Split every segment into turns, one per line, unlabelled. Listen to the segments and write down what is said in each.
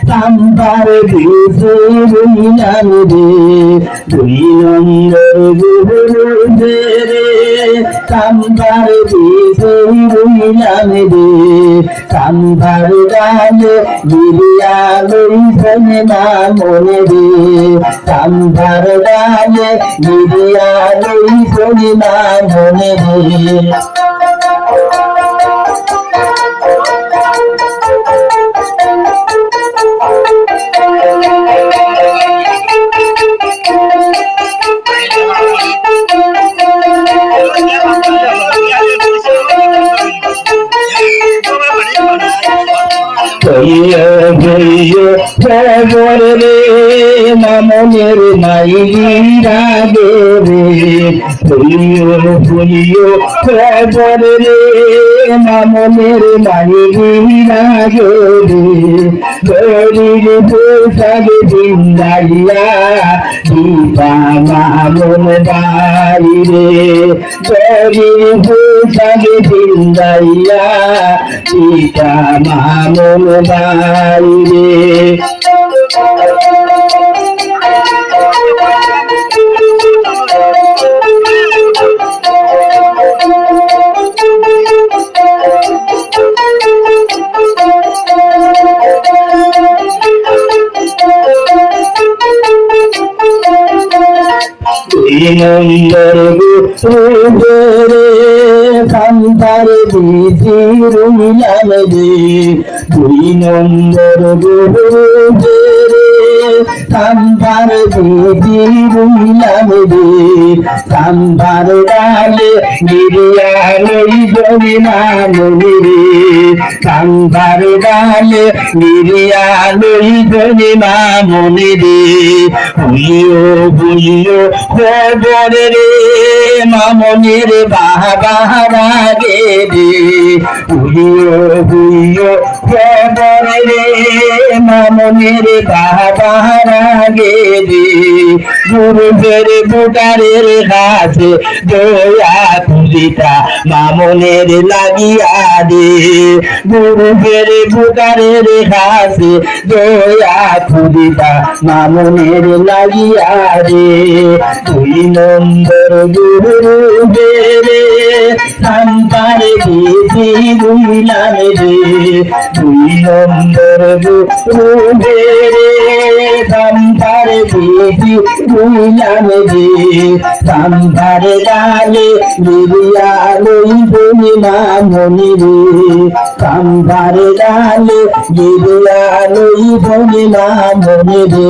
তাম্বার দিছে রইলাম রে দুই নম্বর গুরুতে রে তাম্বার দিছে রইলাম রে তাম্বার গালে গিরিয়া লইছেন না মনে রে তাম্বার গালে গিরিয়া লইছেন না মনে রে মামনের মাইরা গে রে ফুলিও খবর রে মামনের মাইরা গে রে গরিব পোশাকে জিন্দাইয়া দীপা মামন বাইরে গরিব পোশাকে জিন্দাইয়া দীপা মামন বাইরে নম্বর গুরে খান্তার দিদি রইলাম রে দুই নম্বর গুরে খান্তার দিদি রইলাম রে খান্তার ডালে গিরিয়া লই জমি না মনি রে খান্তার ডালে গিরিয়া লই জমি না মনি রে বুঝিও খবর রে মামনের বাবা গে রে বুঝিও খবর রে মামনের বাবা গে রে গুরুদের বুটারের কাছে দয়া তুলিতা মামনের লাগিয়া রে গুরুদের বুটারের কাছে দয়া তুলিতা মামনের লাগিয়া রে দুই নম্বর গুরুবে রে তাম্বার দিছি রইলাম রে দুই নম্বর গুরুবে রে তাম্বার দিছি রইলাম রে তাম্বার গালে গিরিয়া লইব না মনি রে তাম্বার গালে গিরিয়া লইব না মনি রে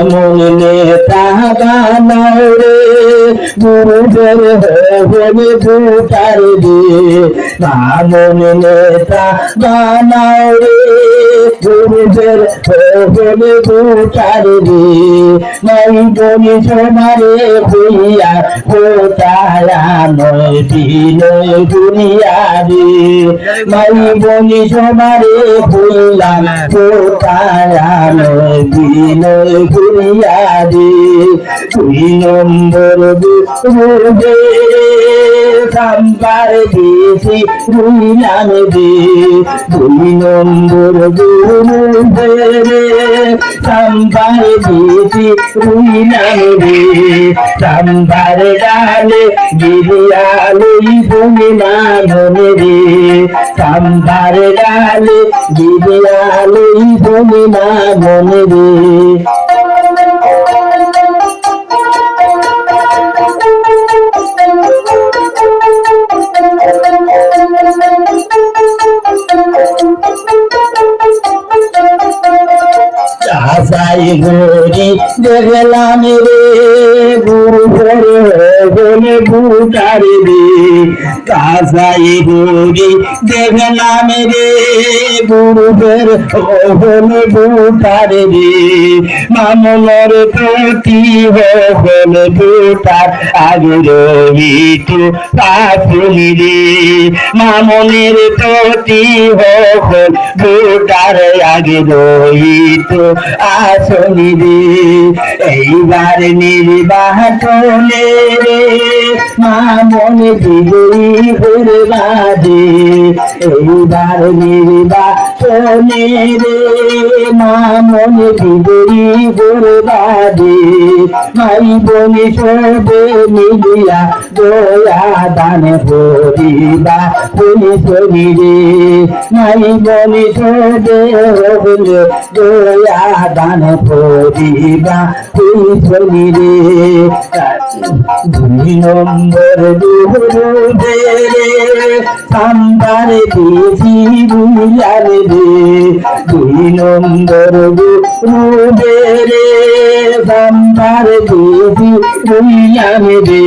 মনে তাগানাও রে গুরুদের হবনে ভূতার রে মনে তাগানাও রে গুরুদের হবনে ভূতার রে নাই বনি সোনারে ভুইয়া কোতারা নয় বিনয় দুনিয়া রে নাই বনি সোনারে ভুইলাম কোতারা নয় বিনয় দুনিয়া রে দুই নম্বর গুরুবে তাম্বার দিছি রইলাম রে দুই নম্বর গুরুবে তাম্বার দিছি রইলাম রে তাম্বার ডালে গিরিয়া লইব না মনে রে তাম্বার ডালে গিরিয়া লইব না মনে রে আশাই গরি দেখলাম রে গুরু বলে বুটার রে কাজাই বুড়ি দেখলাম রে গুরুদের হল বুটার রে মামলার প্রতি হল বুটার আগে রহিত পাশুনি রে মামনের প্রতি হল বুটার আগে রহিত আসনি রে এইবার নির্বাচনে রে মামন বিজয়ী হয়ে বাজে এইবার নির্বাচনে রে মামন বিজয়ী হয়ে বাজে মাই বনি সবে মিলিয়া দয়া দান করিবা বলি শনি রে মাই বনি সবে হলে দয়া দান করিবা বলি শনি রে দুই নম্বর দুহরে সাম্বার দিয়েছি বুঝার রে দুই নম্বর দুহরে সাম্বার দিয়েছি বুঝার রে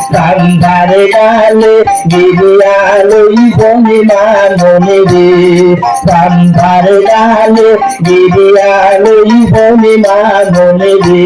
সাম্বার ডালে দিবে আলোই বনে মনে রে সাম্বার ডালে দিবে আলোই বনে মনে রে